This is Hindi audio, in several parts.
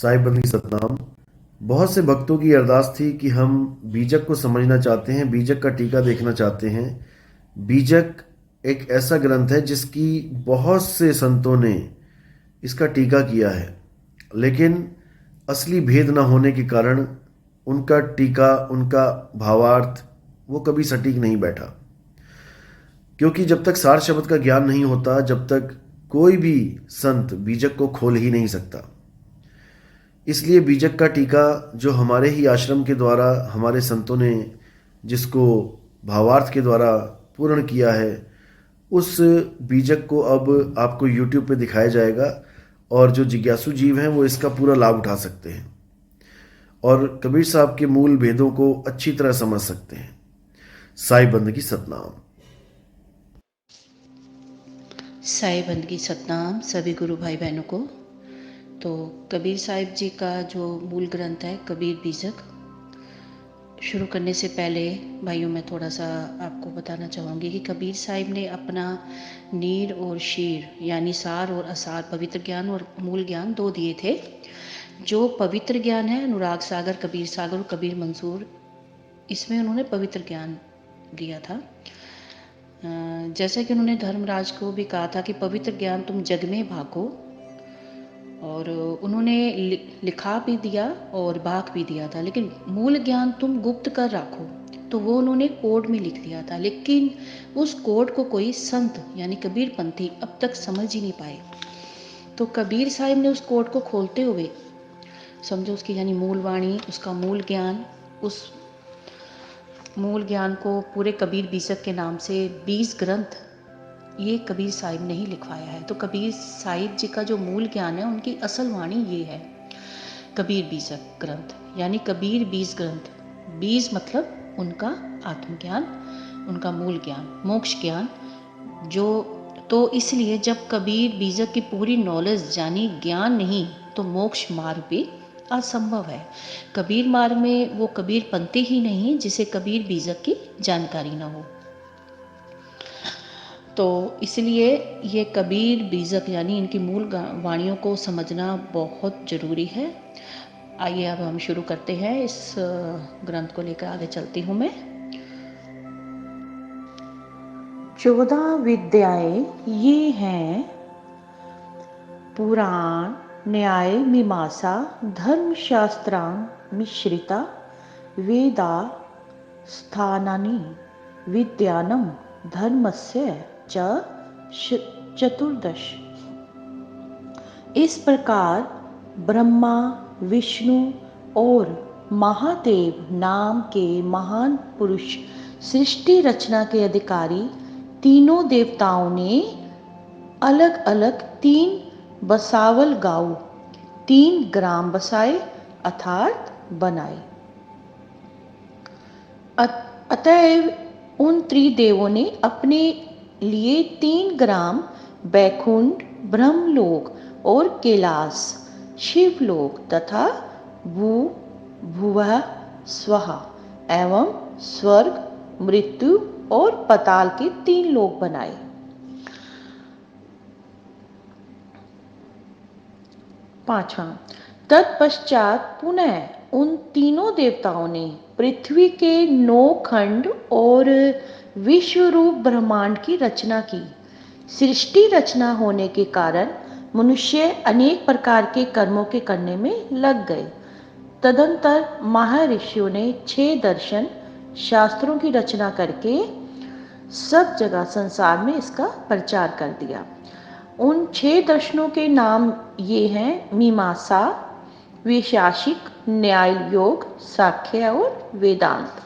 साईं बंदगी सतनाम। बहुत से भक्तों की अरदास थी कि हम बीजक को समझना चाहते हैं, बीजक का टीका देखना चाहते हैं। बीजक एक ऐसा ग्रंथ है जिसकी बहुत से संतों ने इसका टीका किया है, लेकिन असली भेद न होने के कारण उनका टीका, उनका भावार्थ वो कभी सटीक नहीं बैठा। क्योंकि जब तक सार शब्द का ज्ञान नहीं होता, जब तक कोई भी संत बीजक को खोल ही नहीं सकता। इसलिए बीजक का टीका जो हमारे ही आश्रम के द्वारा हमारे संतों ने जिसको भावार्थ के द्वारा पूर्ण किया है, उस बीजक को अब आपको YouTube पे दिखाया जाएगा और जो जिज्ञासु जीव हैं वो इसका पूरा लाभ उठा सकते हैं और कबीर साहब के मूल भेदों को अच्छी तरह समझ सकते हैं। साईं बंदगी सतनाम। साईं बंदगी सतनाम सभी गुरु भाई बहनों को। तो कबीर साहिब जी का जो मूल ग्रंथ है कबीर बीजक, शुरू करने से पहले भाइयों मैं थोड़ा सा आपको बताना चाहूँगी कि कबीर साहिब ने अपना नीर और शीर यानी सार और असार, पवित्र ज्ञान और मूल ज्ञान दो दिए थे। जो पवित्र ज्ञान है अनुराग सागर, कबीर सागर और कबीर मंसूर, इसमें उन्होंने पवित्र ज्ञान दिया था। जैसे कि उन्होंने धर्मराज को भी कहा था कि पवित्र ज्ञान तुम जग में भागो, और उन्होंने लिखा भी दिया और बाक भी दिया था, लेकिन मूल ज्ञान तुम गुप्त कर रखो, तो वो उन्होंने कोड में लिख दिया था। लेकिन उस कोड को कोई संत यानी कबीर पंथी अब तक समझ ही नहीं पाए। तो कबीर साहिब ने उस कोड को खोलते हुए, समझो उसकी यानी मूल वाणी, उसका मूल ज्ञान, उस मूल ज्ञान को पूरे कबीर बीजक के नाम से 20 ग्रंथ ये कबीर साहिब ने ही लिखवाया है। तो कबीर साहिब जी का जो मूल ज्ञान है उनकी असल वाणी ये है, कबीर बीजक ग्रंथ यानी कबीर 20 ग्रंथ। 20 मतलब उनका आत्मज्ञान, उनका मूल ज्ञान, मोक्ष ज्ञान। जो तो इसलिए जब कबीर बीजक की पूरी नॉलेज यानी ज्ञान नहीं, तो मोक्ष मार्ग भी असंभव है। कबीर मार्ग में वो कबीर पंथी ही नहीं जिसे कबीर बीजक की जानकारी ना हो। तो इसलिए ये कबीर बीजक यानी इनकी मूल वाणियों को समझना बहुत ज़रूरी है। आइए अब हम शुरू करते हैं, इस ग्रंथ को लेकर आगे चलती हूँ मैं। 14 विद्याएं ये हैं, पुराण, न्याय, मीमांसा, धर्मशास्त्रां मिश्रिता, वेदा स्थानानि विद्यानं धर्मस्य चतुर्दश। इस प्रकार ब्रह्मा, विष्णु और महादेव नाम के महान पुरुष, सृष्टि रचना के अधिकारी तीनों देवताओं ने अलग अलग 3 बसावल गांव, 3 ग्राम बसाए अर्थात बनाए। अतएव उन त्रिदेवों ने अपने लिए 3 ग्राम बैकुंठ, ब्रह्मलोक और कैलाश, शिवलोक तथा भुवः स्वः एवं स्वर्ग, मृत्यु और पाताल के 3 लोक बनाए। पांचवा, तत्पश्चात पुनः उन तीनों देवताओं ने पृथ्वी के 9 खंड और विश्वरूप ब्रह्मांड की रचना की। सृष्टि रचना होने के कारण मनुष्य अनेक प्रकार के कर्मों के करने में लग गए। तदंतर महर्षियों ने 6 दर्शन शास्त्रों की रचना करके सब जगह संसार में इसका प्रचार कर दिया। उन 6 दर्शनों के नाम ये हैं, मीमांसा, वैशेषिक, न्याय, योग, सांख्य और वेदांत।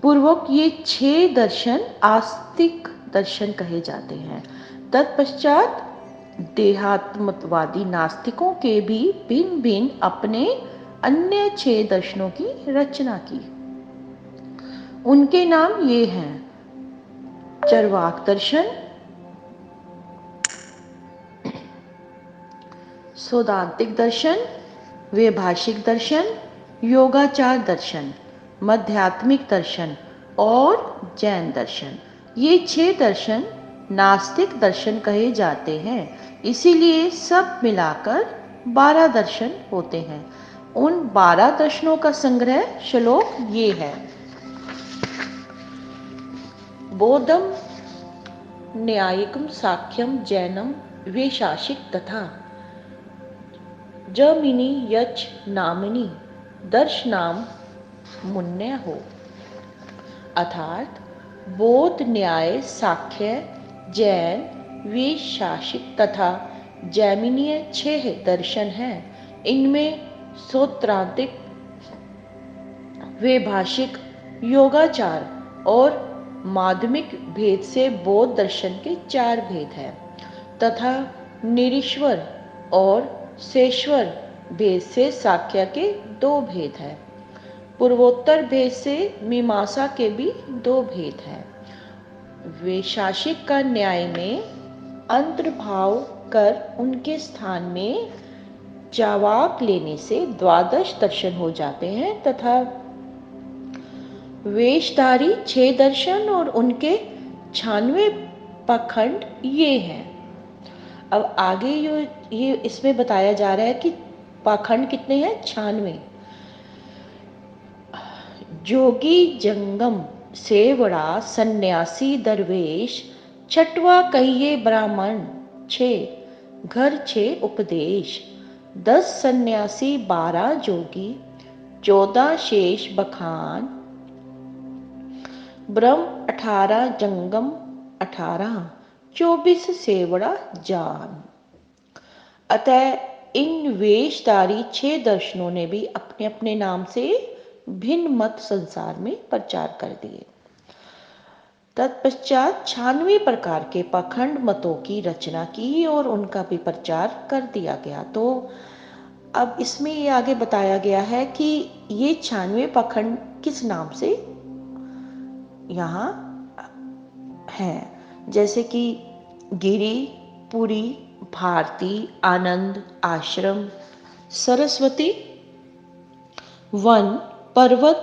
पूर्वक ये 6 दर्शन आस्तिक दर्शन कहे जाते हैं। तत्पश्चात देहात्मवादी नास्तिकों के भी भिन्न भिन्न अपने अन्य 6 दर्शनों की रचना की। उनके नाम ये हैं, चरवाक दर्शन, सौदांतिक दर्शन, वैभाषिक दर्शन, योगाचार दर्शन, मध्यात्मिक दर्शन और जैन दर्शन। ये 6 दर्शन नास्तिक दर्शन कहे जाते हैं। इसीलिए सब मिलाकर 12 दर्शन होते हैं। उन 12 दर्शनों का संग्रह श्लोक ये है। बोधम न्यायिकम साख्यम जैनम वैशासिक तथा जमिनी यच नामिनी दर्शनाम मुन्य हो। अर्थात बौद्ध न्याय साख्य जैन वैशासिक तथा जैमिनीय 6 दर्शन हैं। इनमें सौत्रांतिक वैभाषिक योगाचार और माध्यमिक भेद से बौद्ध दर्शन के 4 भेद हैं तथा निरीश्वर और सेश्वर भेद से साख्य के 2 भेद हैं। पूर्वोत्तर भेद से मीमांसा के भी 2 भेद हैं। वैशासिक का न्याय में अंतर्भाव कर उनके स्थान में जवाब लेने से 12 दर्शन हो जाते हैं तथा वेशधारी 6 दर्शन और उनके 96 पखंड ये हैं। अब आगे ये इसमें बताया जा रहा है कि पाखंड कितने हैं? 96। जोगी जंगम सेवड़ा सन्यासी दरवेश 6वां कहिए ब्राह्मण 6 घर 6 उपदेश 10 सन्यासी 12 जोगी 14 शेष बखान ब्रह्म 18 जंगम 18 24 सेवड़ा जान। अतः इन वेशधारी 6 दर्शनों ने भी अपने अपने नाम से भिन्न मत संसार में प्रचार कर दिए। तत्पश्चात 96 प्रकार के पाखंड मतों की रचना की और उनका भी प्रचार कर दिया गया। तो अब इसमें ये आगे बताया गया है कि ये 96 पाखंड किस नाम से यहाँ हैं, जैसे कि गिरी, पुरी, भारती, आनंद, आश्रम, सरस्वती, वन, पर्वत,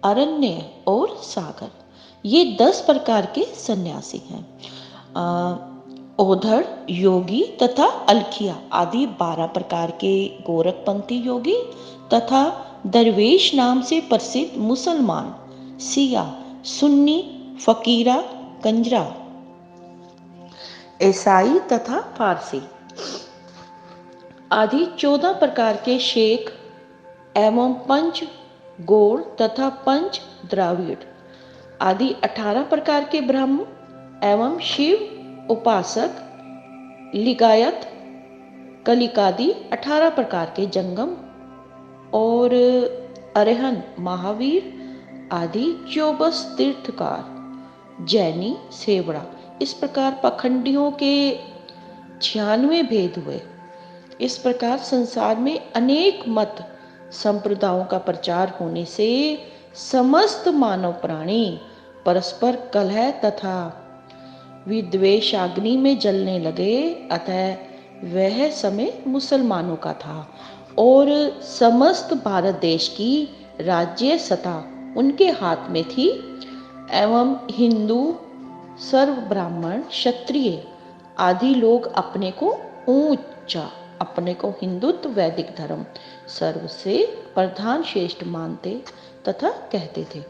अरण्य और सागर। ये 10 प्रकार के सन्यासी हैं। ओधड़, योगी तथा अलखिया आदि 12 प्रकार के गोरखपंथी योगी तथा दरवेश नाम से प्रसिद्ध मुसलमान, सिया, सुन्नी, फकीरा, कंजरा, ईसाई तथा फारसी आदि 14 प्रकार के शेख एवं पंच गौड़ तथा पंच द्राविड़ आदि 18 प्रकार के ब्रह्म एवं शिव उपासक लिगायत कलिकादि 18 प्रकार के जंगम और अरहन महावीर आदि 24 तीर्थकार जैनी सेवड़ा। इस प्रकार पखंडियों के 96 भेद हुए। इस प्रकार संसार में अनेक मत संप्रदायों का प्रचार होने से समस्त मानव प्राणी परस्पर कलह तथा विद्वेषाग्नि में जलने लगे। अतः वह समय मुसलमानों का था और समस्त भारत देश की राज्य सत्ता उनके हाथ में थी एवं हिंदू सर्व ब्राह्मण क्षत्रिय आदि लोग अपने को ऊंचा, अपने को हिंदुत्व वैदिक धर्म सर्व से प्रधान श्रेष्ठ मानते तथा कहते थे।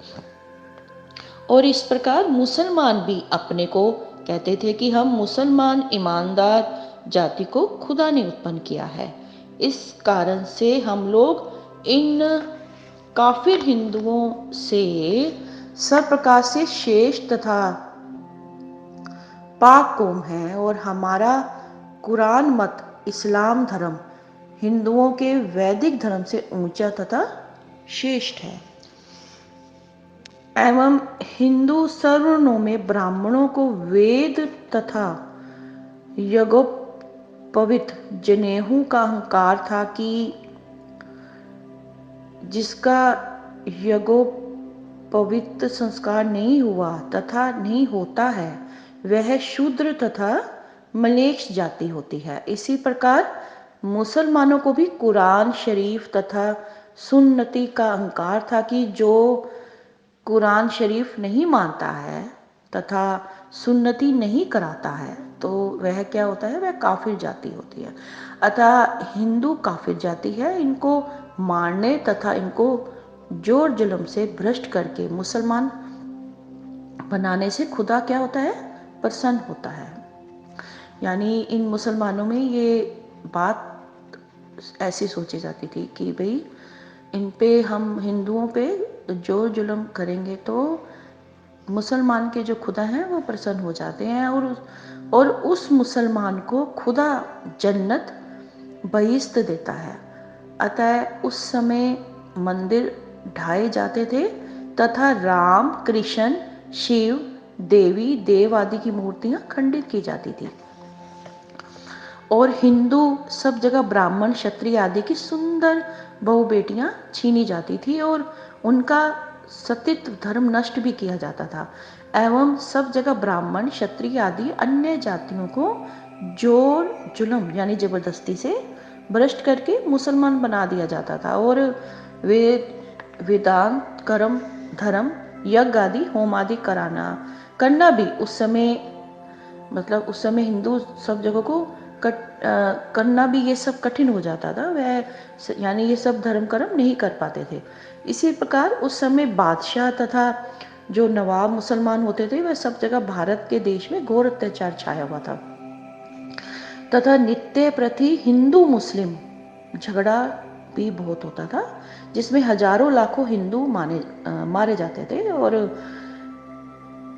और इस प्रकार मुसलमान भी अपने को कहते थे कि हम मुसलमान ईमानदार जाति को खुदा ने उत्पन्न किया है। इस कारण से हम लोग इन काफिर हिंदुओं से सब प्रकार से श्रेष्ठ तथा पाक कौम है और हमारा कुरान मत इस्लाम धर्म हिंदुओं के वैदिक धर्म से ऊंचा तथा श्रेष्ठ है। एवं हिंदू सवर्णों में ब्राह्मणों को वेद तथा यज्ञोपवीत जनेऊ का अहंकार था कि जिसका यज्ञोपवीत संस्कार नहीं हुआ तथा नहीं होता है वह शूद्र तथा मलेच्छ जाति होती है। इसी प्रकार मुसलमानों को भी कुरान शरीफ तथा सुन्नती का अहंकार था कि जो कुरान शरीफ नहीं मानता है तथा सुन्नति नहीं कराता है तो वह क्या होता है, वह काफिर जाति होती है। अतः हिंदू काफिर जाति है। इनको मारने तथा इनको जोर जुल्म से भ्रष्ट करके मुसलमान बनाने से खुदा क्या होता है, प्रसन्न होता है। यानी इन मुसलमानों में ये बात ऐसी सोची जाती थी कि भाई इन पे, हम हिंदुओं पे जोर जुल्म करेंगे तो मुसलमान के जो खुदा हैं वो प्रसन्न हो जाते हैं और उस मुसलमान को खुदा जन्नत बहिश्त देता है। अतः उस समय मंदिर ढाए जाते थे तथा राम, कृष्ण, शिव, देवी, देव आदि की मूर्तियां खंडित की जाती थी और हिंदू सब जगह ब्राह्मण, क्षत्रिय आदि की सुंदर बहु बेटियां छीनी जाती थी और उनका सतीत्व धर्म नष्ट भी किया जाता था एवं सब जगह ब्राह्मण, क्षत्रिय आदि अन्य जातियों को जोर जुल्म यानी जबरदस्ती से भ्रष्ट करके मुसलमान बना दिया जाता था और वेदांत, कर्म, धर्म, यज्ञ आदि, होम आदि करना भी उस समय, मतलब उस समय हिंदू सब जगह को करना भी ये सब कठिन हो जाता था। वह यानी ये सब धर्म कर्म नहीं कर पाते थे। इसी प्रकार उस समय बादशाह तथा जो नवाब मुसलमान होते थे वह सब जगह भारत के देश में घोर अत्याचार छाया हुआ था तथा नित्य प्रति हिंदू मुस्लिम झगड़ा भी बहुत होता था जिसमें हजारों लाखों हिंदू मारे जाते थे और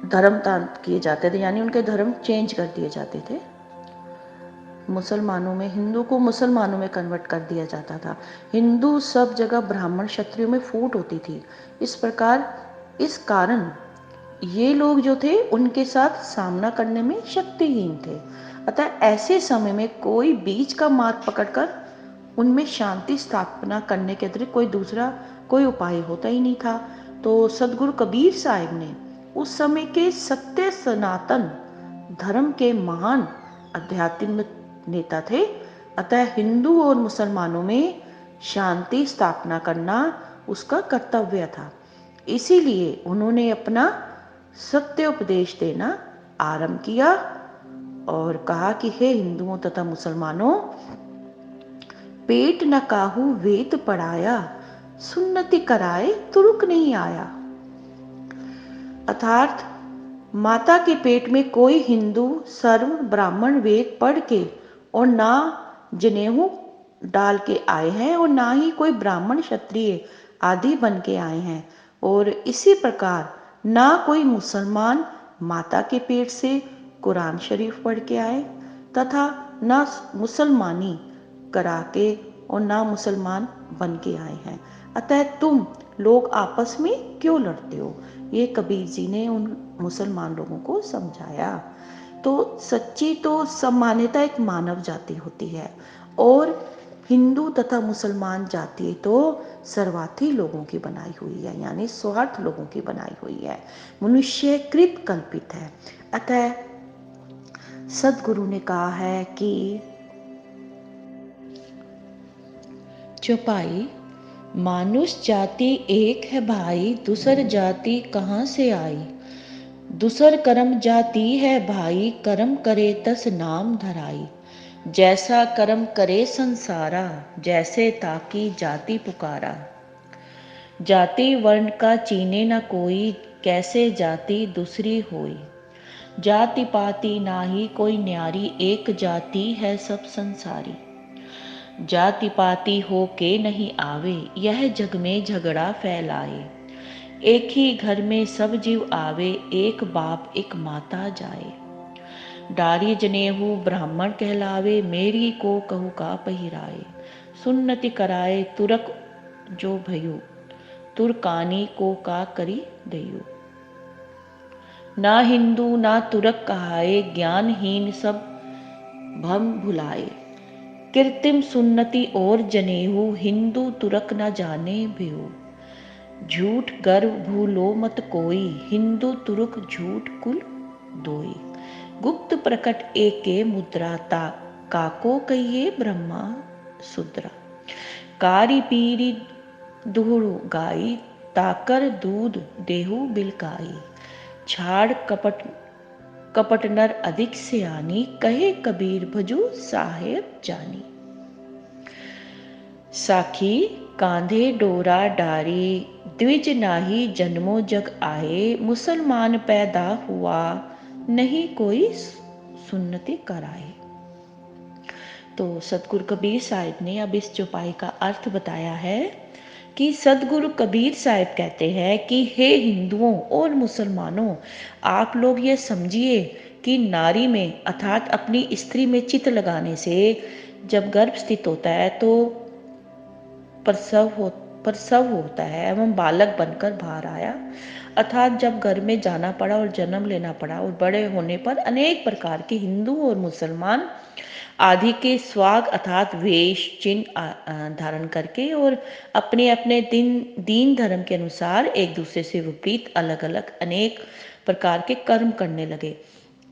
धर्म तान किए जाते थे, यानी उनके धर्म चेंज कर दिए जाते थे। मुसलमानों में, हिंदू को मुसलमानों में कन्वर्ट कर दिया जाता था। हिंदू सब जगह ब्राह्मण क्षत्रियों में फूट होती थी। इस कारण ये लोग जो थे उनके साथ सामना करने में शक्तिहीन थे। अतः ऐसे समय में कोई बीच का मार्ग पकड़कर उनमें शांति स्थापना करने के अतिरिक्त कोई उपाय होता ही नहीं था। तो सदगुरु कबीर साहिब ने उस समय के सत्य सनातन धर्म के महान आध्यात्मिक नेता थे। अतः हिंदू और मुसलमानों में शांति स्थापना करना उसका कर्तव्य था। इसीलिए उन्होंने अपना सत्य उपदेश देना आरंभ किया और कहा कि हे हिंदुओं तथा मुसलमानों, पेट न काहू वेद पढ़ाया, सुन्नति कराए तुरुक नहीं आया। अर्थात माता के पेट में कोई हिंदू सर्व ब्राह्मण वेद पढ़ के और ना जनेऊ डाल के आए हैं और ना ही कोई ब्राह्मण क्षत्रिय आदि बन के आए हैं और इसी प्रकार ना कोई मुसलमान माता के पेट से कुरान शरीफ पढ़ के आए तथा ना मुसलमानी करा के और ना मुसलमान बन के आए हैं। अतः तुम लोग आपस में क्यों लड़ते हो, ये कबीर जी ने उन मुसलमान लोगों को समझाया। तो सच्ची तो सम्मान्यता एक मानव जाति होती है और हिंदू तथा मुसलमान जाति तो सर्वार्थी लोगों की बनाई हुई है, यानी स्वार्थ लोगों की बनाई हुई है, मनुष्यकृत कल्पित है। अतः सदगुरु ने कहा है कि चौपाई, मानुष जाति एक है भाई, दूसर जाति कहाँ से आई। दूसर कर्म जाति है भाई, कर्म करे तस नाम धराई। जैसा कर्म करे संसारा, जैसे ताकी जाति पुकारा। जाति वर्ण का चीने न कोई, कैसे जाति दूसरी होई। जाति पाति नाही कोई न्यारी, एक जाति है सब संसारी। जाति पाति हो के नहीं आवे, यह जग में झगड़ा फैलाए। एक ही घर में सब जीव आवे, एक बाप एक माता जाए। डारी जनेऊ ब्राह्मण कहलावे, मेरी को कहू का पहिराए। सुन्नति कराए तुरक जो भयु, तुरकानी को का करी दयु। ना हिंदू ना तुरक कहाए, ज्ञानहीन सब भम भुलाए। कृत्रिम सुन्नति और जनेऊ, हिंदू तुरक न जाने भ्यो। झूठ गर्व भूलो मत कोई, हिंदू तुरुक झूठ कुल दोई। गुप्त प्रकट एके मुद्रा, काको कहिए ब्रह्मा सुद्रा। कारी पीरी दुहु गाई, ताकर दूध देहु बिलकाई। छाड़ कपट नर अधिक सियानी, कहे कबीर भजू साहेब जानी। साखी कांधे डोरा डारी, द्विज नाही जन्मो जग आए, मुसलमान पैदा हुआ नहीं कोई सुन्नति कराए। तो सतगुरु कबीर साहिब ने अब इस चौपाई का अर्थ बताया है कि सतगुरु कबीर साहिब कहते हैं कि हे हिंदुओं और मुसलमानों, आप लोग ये समझिए कि नारी में अर्थात अपनी स्त्री में चित्त लगाने से जब गर्भ स्थित होता है तो प्रसव होता है एवं बालक बनकर बाहर आया, अर्थात जब घर में जाना पड़ा और जन्म लेना पड़ा और बड़े होने पर अनेक प्रकार के हिंदू और मुसलमान आदि के स्वाग अर्थात वेश चिन्ह धारण करके और अपने अपने दीन धर्म के अनुसार एक दूसरे से विपरीत अलग अलग अनेक प्रकार के कर्म करने लगे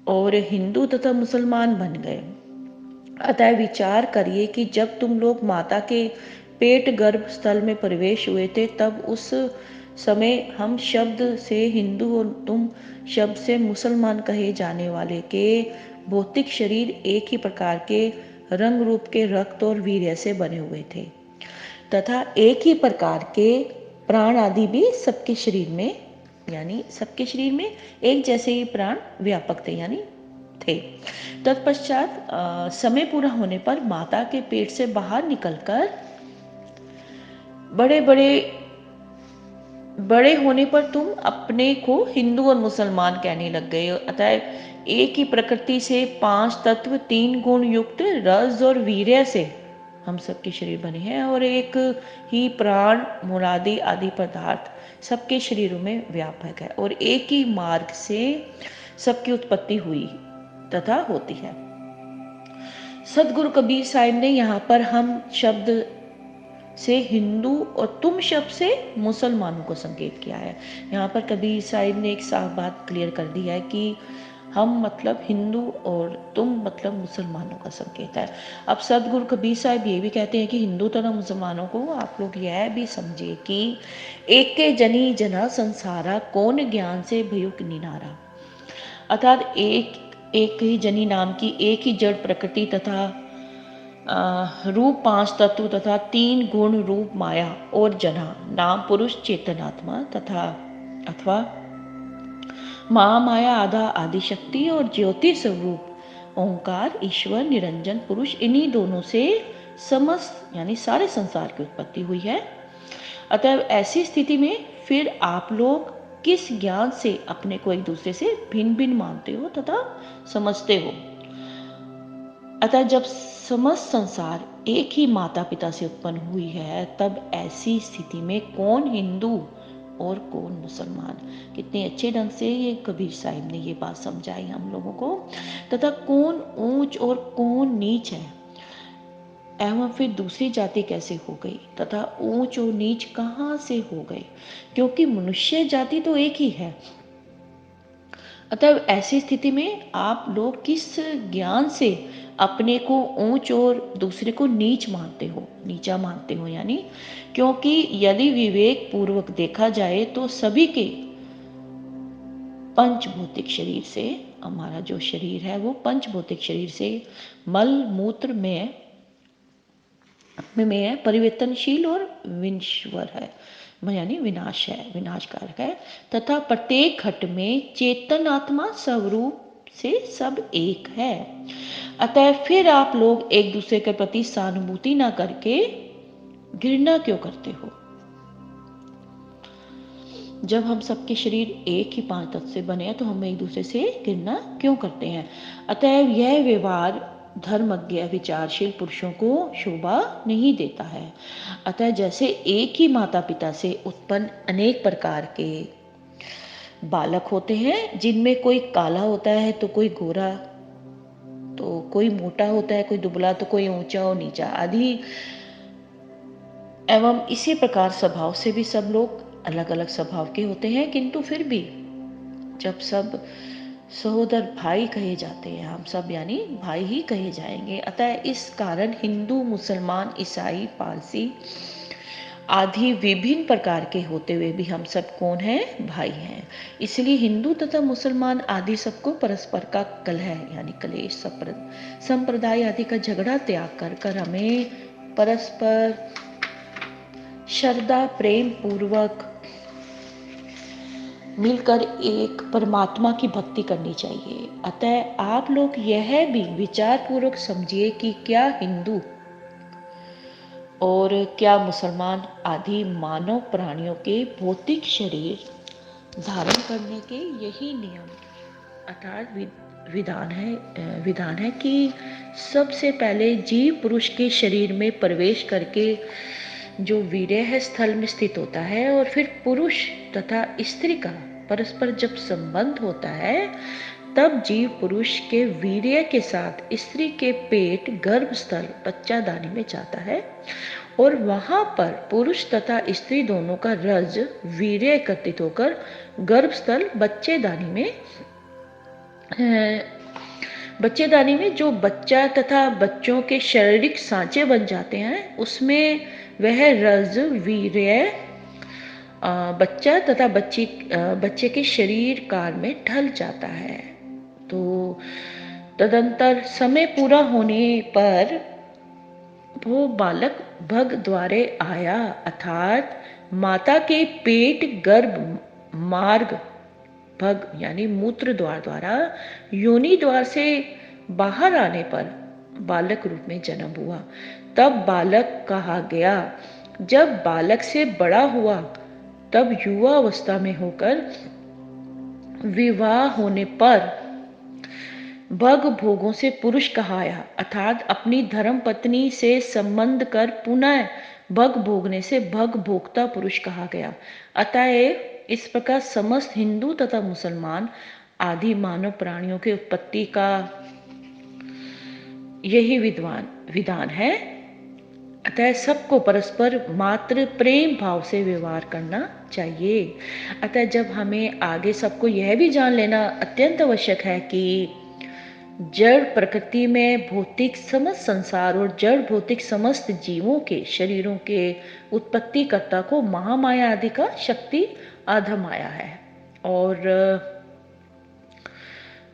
और हिंदू तथा मुसलमान बन गए। अतः विचार करिए कि जब तुम लोग माता के पेट गर्भ स्थल में प्रवेश हुए थे तब उस समय हम शब्द से हिंदू और तुम शब्द से मुसलमान कहे जाने वाले के भौतिक शरीर एक ही प्रकार के रंग रूप के रक्त और वीर्य से बने हुए थे तथा एक ही प्रकार के प्राण आदि भी सबके शरीर में यानी सबके शरीर में एक जैसे ही प्राण व्यापक थे यानी थे। तत्पश्चात समय पूरा होने पर माता के पेट से बाहर निकलकर बड़े होने पर तुम अपने को हिंदू और मुसलमान कहने लग गए। अतः एक ही प्रकृति से 5 तत्व 3 गुण युक्त रज और वीर्य से हम सबके शरीर बने हैं और एक ही प्राण मुरादी आदि पदार्थ सबके शरीरों में व्यापक है और एक ही मार्ग से सबकी उत्पत्ति हुई तथा होती है। सतगुरु कबीर साहिब ने यहाँ पर हम शब्द से हिंदू और तुम शब्द से मुसलमानों को संकेत किया है। यहाँ पर कबीर साहिब ने एक साफ बात क्लियर कर दी है कि हम मतलब हिंदू और तुम मतलब मुसलमानों का संकेत है। अब सतगुरु कबीर साहिब ये भी कहते हैं कि हिंदू तथा मुसलमानों को आप लोग यह भी समझे कि एक के जनी जना संसारा, कौन ज्ञान से भयुक निनारा, अर्थात एक ही जनी नाम की एक ही जड़ प्रकृति तथा रूप 5 तत्व तथा 3 गुण रूप माया और जना नाम पुरुष चेतनात्मा तथा अथवा महामाया आधा आदि शक्ति और ज्योति स्वरूप ओंकार ईश्वर निरंजन पुरुष, इन्हीं दोनों से समस्त यानी सारे संसार की उत्पत्ति हुई है। अतः ऐसी स्थिति में फिर आप लोग किस ज्ञान से अपने को एक दूसरे से भिन्न भिन्न मानते हो तथा समझते हो। अतः जब समस्त संसार एक ही माता पिता से उत्पन्न हुई है तब ऐसी स्थिति में कौन हिंदू और कौन मुसलमान, कितने अच्छे ढंग से ये कबीर साहिब ने ये बात समझाई हम लोगों को, तथा कौन ऊंच और कौन नीच है एवं फिर दूसरी जाति कैसे हो गई तथा ऊंच और नीच कहाँ से हो गए, क्योंकि मनुष्य जाति तो एक ही है। अतः ऐसी स्थिति में आप लोग किस ज्ञान से अपने को ऊंच और दूसरे को नीचा मानते हो यानी, क्योंकि यदि विवेक पूर्वक देखा जाए तो सभी के पंच भौतिक शरीर से, हमारा जो शरीर है वो पंच भौतिक शरीर से मल मूत्र में परिवर्तनशील और विनश्वर है यानी विनाश है, विनाशकारक है तथा प्रत्येक घट में चेतन आत्मा स्वरूप से सब एक है। अतः फिर आप लोग एक दूसरे के प्रति सहानुभूति ना करके घृणा क्यों करते हो। जब हम सबके शरीर एक ही 5 तत्व से बने हैं तो हम एक दूसरे से घृणा क्यों करते हैं। अतः यह व्यवहार धर्मज्ञ विचारशील पुरुषों को शोभा नहीं देता है। अतः जैसे एक ही माता पिता से उत्पन्न अनेक प्रकार के बालक होते हैं जिनमें कोई काला होता है तो कोई गोरा, तो कोई मोटा होता है, कोई दुबला, तो कोई ऊंचा और नीचा आदि, एवं इसी प्रकार स्वभाव से भी सब लोग अलग अलग स्वभाव के होते हैं, किंतु फिर भी जब सब सहोदर भाई कहे जाते हैं, हम सब यानी भाई ही कहे जाएंगे। अतः इस कारण हिंदू मुसलमान ईसाई पारसी आदि विभिन्न प्रकार के होते हुए भी हम सब कौन हैं? भाई हैं। इसलिए हिंदू तथा मुसलमान आदि सबको परस्पर का कलह यानी कलेश संप्रदाय आदि का झगड़ा त्याग कर हमें परस्पर श्रद्धा प्रेम पूर्वक मिलकर एक परमात्मा की भक्ति करनी चाहिए। अतः आप लोग यह भी विचार पूर्वक समझिए कि क्या हिंदू और क्या मुसलमान आदि मानव प्राणियों के भौतिक शरीर धारण करने के यही नियम अर्थात विधान है कि सबसे पहले जीव पुरुष के शरीर में प्रवेश करके जो वीर्य स्थल में स्थित होता है और फिर पुरुष तथा स्त्री का परस्पर जब संबंध होता है तब जीव पुरुष के वीर्य के साथ स्त्री के पेट गर्भस्थल बच्चादानी में जाता है और वहां पर पुरुष तथा स्त्री दोनों का रज वीर्य एकत्रित होकर गर्भस्थल बच्चेदानी में जो बच्चा तथा बच्चों के शारीरिक सांचे बन जाते हैं उसमें वह रज वीर्य बच्चा तथा बच्चे के शरीर काल में ढल जाता है। तो तदंतर समय पूरा होने पर वो बालक भग द्वारे आया अर्थात माता के पेट गर्भ मार्ग भग यानी मूत्र द्वारा योनि द्वार से बाहर आने पर बालक रूप में जन्म हुआ। तब बालक कहा गया। जब बालक से बड़ा हुआ तब युवा अवस्था में होकर विवाह होने पर भग भोगों से पुरुष कहाया अर्थात अपनी धर्म पत्नी से संबंध कर पुनः भग भोगने से भग भोक्ता पुरुष कहा गया। अतएव इस प्रकार समस्त हिंदू तथा मुसलमान आदि मानव प्राणियों की उत्पत्ति का यही विधान है। अतः सबको परस्पर मात्र प्रेम भाव से व्यवहार करना चाहिए। अतः जब हमें आगे सबको यह भी जान लेना अत्यंत आवश्यक है कि जड़ प्रकृति में भौतिक समस्त संसार और जड़ भौतिक समस्त जीवों के शरीरों के उत्पत्तिकर्ता को महामाया आदि का शक्ति आधा माया है और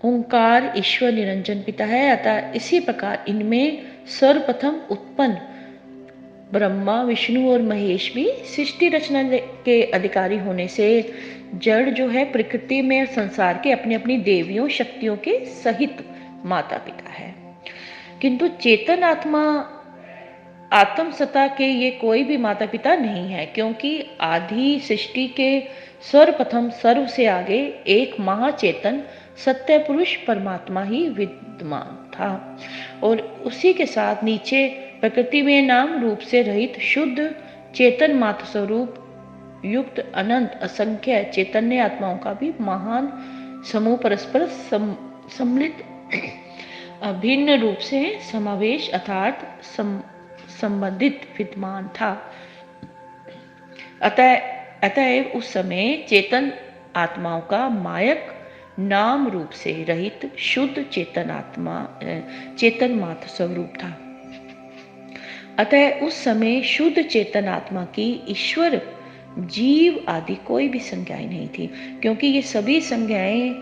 ओंकार ईश्वर निरंजन पिता है। अतः इसी प्रकार इनमें सर्वप्रथम उत्पन्न ब्रह्मा विष्णु और महेश भी सृष्टि रचना के अधिकारी होने से जड़ जो है प्रकृति में संसार के अपनी अपनी देवियों शक्तियों के सहित माता पिता है, किंतु चेतन आत्म सत्ता के ये कोई भी माता पिता नहीं है, क्योंकि आदि सृष्टि के सर्वप्रथम सर्व से आगे एक महाचेतन सत्य पुरुष परमात्मा ही विद्यमान था और उसी के साथ नीचे प्रकृति में नाम रूप से रहित शुद्ध चेतन मात्र स्वरूप युक्त अनंत असंख्य चैतन्य आत्माओं का भी महान समूह परस्पर सम्मिलित अभिन्न रूप से समावेश अर्थात संबंधित विद्यमान था। अतएव उस समय चेतन आत्माओं का मायक नाम रूप से रहित शुद्ध चेतन मात्र स्वरूप था। अतः उस समय शुद्ध चेतन आत्मा की ईश्वर जीव आदि कोई भी संज्ञाएं नहीं थी, क्योंकि ये सभी संज्ञाएं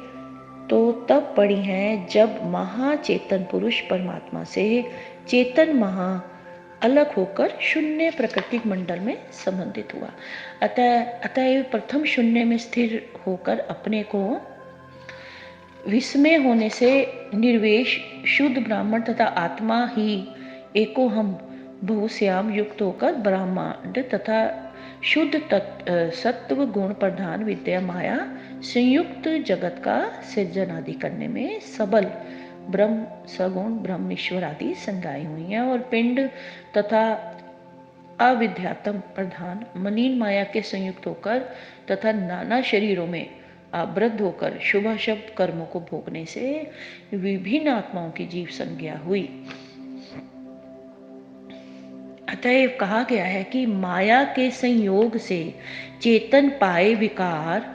तो तब पड़ी हैं जब महाचेतन पुरुष परमात्मा से चेतन महा अलग होकर शून्य प्राकृतिक मंडल में संबंधित हुआ। अतः प्रथम शून्य में स्थिर होकर अपने को विस्मय होने से निर्वेश शुद्ध ब्राह्मण तथा आत्मा ही एको हम बहुश्याम युक्त होकर ब्रह्मांड तथा शुद्ध सत्व गुण प्रधान विद्या माया संयुक्त जगत का सृजन आदि करने में सबल ब्रह्म सगुण ब्रह्मेश्वर आदि संज्ञाएं हुई हैं और पिंड तथा अविद्यात्म प्रधान मलिन माया के संयुक्त होकर तथा नाना शरीरों में आबद्ध होकर शुभ अशुभ कर्मों को भोगने से विभिन्न आत्माओं की जीव संज्ञा हुई। अतएव कहा गया है कि माया के संयोग से चेतन पाए विकार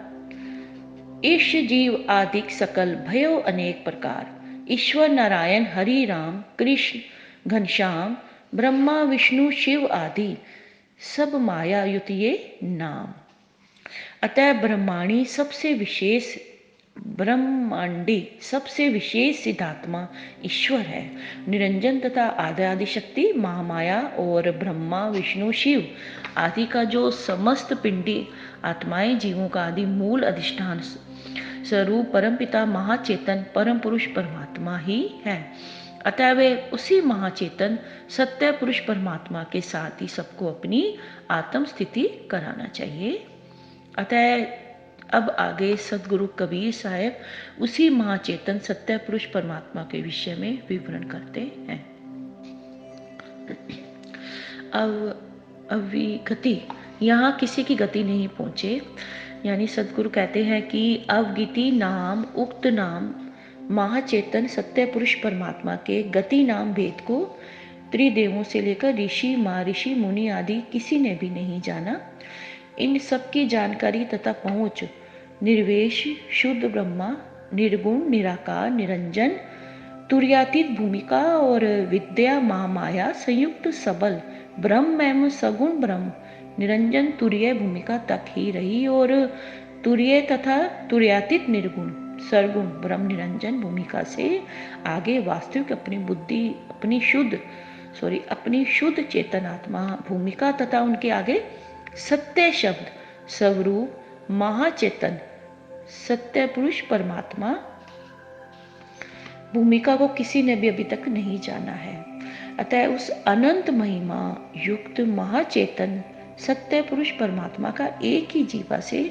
ईश जीव आदिक सकल भयो अनेक प्रकार ईश्वर नारायण हरि राम कृष्ण घनश्याम ब्रह्मा विष्णु शिव आदि सब माया युत ये नाम। अतः ब्रह्मांडी सबसे विशेष सिद्धात्मा ईश्वर है। निरंजन तथा आदि शक्ति महामाया और ब्रह्मा विष्णु शिव आदि का जो समस्त पिंडी आत्माएं जीवों का आदि मूल अधिष्ठान स्वरूप परमपिता महाचेतन परम पुरुष परमात्मा ही है। अतः वे उसी महाचेतन सत्य पुरुष परमात्मा के साथ ही सबको अपनी आत्म स्थिति कराना चाहिए। अतः अब आगे सदगुरु कबीर साहब उसी महाचेतन सत्य पुरुष परमात्मा के विषय में विवरण करते हैं। अविगति, यहाँ किसी की गति नहीं पहुंचे, यानी सदगुरु कहते हैं कि अवगति नाम उक्त नाम महाचेतन सत्य पुरुष परमात्मा के गति नाम भेद को त्रिदेवों से लेकर ऋषि महर्षि मुनि आदि किसी ने भी नहीं जाना। इन सब की जानकारी तथा पहुंच निर्वेश शुद्ध ब्रह्मा निर्गुण निराकार निरंजन तुर्यातीत भूमिका और विद्या महामाया संयुक्त सबल ब्रह्म एवं सगुण ब्रह्म निरंजन तुर्य भूमिका तक ही रही और तुर्य तथा तुर्यातीत निर्गुण सरगुण ब्रह्म निरंजन भूमिका से आगे वास्तविक अपनी शुद्ध चेतनात्मा भूमिका तथा उनके आगे सत्य शब्द स्वरूप महाचेतन सत्य पुरुष परमात्मा भूमिका को किसी ने भी अभी तक नहीं जाना है। अतः उस अनंत महिमा युक्त महाचेतन सत्य पुरुष परमात्मा का एक ही जीवा से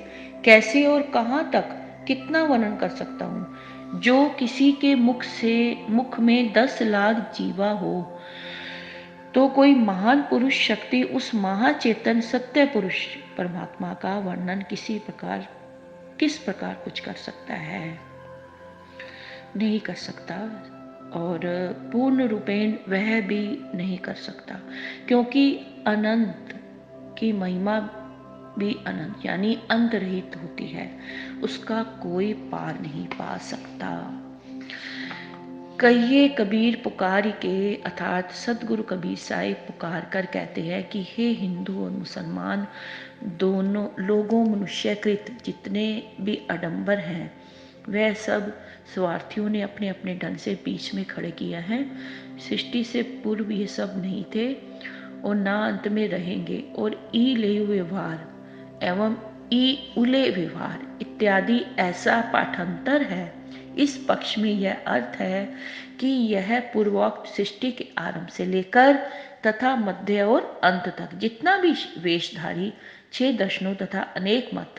कैसे और कहां तक कितना वर्णन कर सकता हूं। जो किसी के मुख में 10 लाख जीवा हो तो कोई महान पुरुष शक्ति उस महाचेतन सत्य पुरुष परमात्मा का वर्णन किस प्रकार कुछ कर सकता है? नहीं कर सकता, और पूर्ण रूपेण वह भी नहीं कर सकता, क्योंकि अनंत की महिमा भी अनंत यानी अंत रहित होती है, उसका कोई पार नहीं पा सकता। कहिए कबीर पुकार के, अर्थात सदगुरु कबीर साहिब पुकार कर कहते हैं कि हे हिंदू और मुसलमान दोनों लोगों मनुष्यकृत जितने भी आडंबर हैं वह सब स्वार्थियों ने अपने अपने ढंग से बीच में खड़े किया है। सृष्टि से पूर्व ये सब नहीं थे और ना अंत में रहेंगे, और ई ले व्यवहार एवं ई उले व्यवहार इत्यादि ऐसा पाठांतर है। इस पक्ष में यह अर्थ है कि यह पूर्वोक्त सृष्टि के आरंभ से लेकर तथा मध्य और अंत तक जितना भी वेशधारी 6 दर्शनों तथा अनेक मत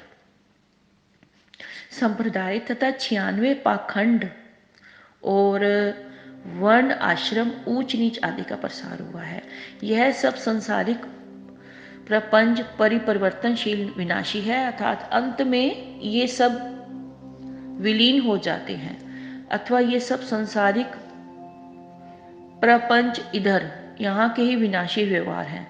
संप्रदाय तथा 96 पाखंड और वर्ण आश्रम ऊंच नीच आदि का प्रसार हुआ है। यह सब संसारिक प्रपंच परिवर्तनशील विनाशी है, अर्थात अंत में ये सब विलीन हो जाते हैं, अथवा ये सब संसारिक प्रपंच इधर यहाँ के ही विनाशी व्यवहार हैं।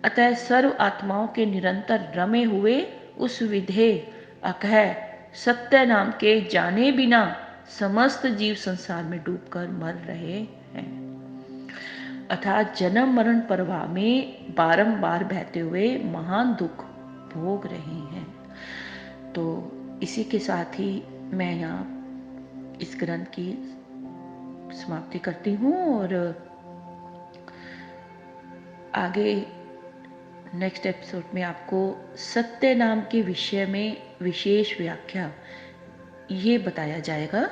अतः सर्व आत्माओं के निरंतर रमे हुए उस विधेय अकह सत्य नाम के जाने बिना समस्त जीव संसार में डूबकर मर रहे हैं, अर्थात जन्म मरण प्रवाह में बारंबार बहते हुए महान दुख भोग रहे हैं। तो इसी के साथ ही मैं यहाँ इस ग्रंथ की समाप्ति करती हूँ, और आगे नेक्स्ट एपिसोड में आपको सत्य नाम के विषय में विशेष व्याख्या ये बताया जाएगा।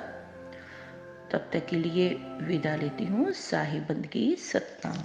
तब तक के लिए विदा लेती हूँ। साहिब बंदगी सतनाम।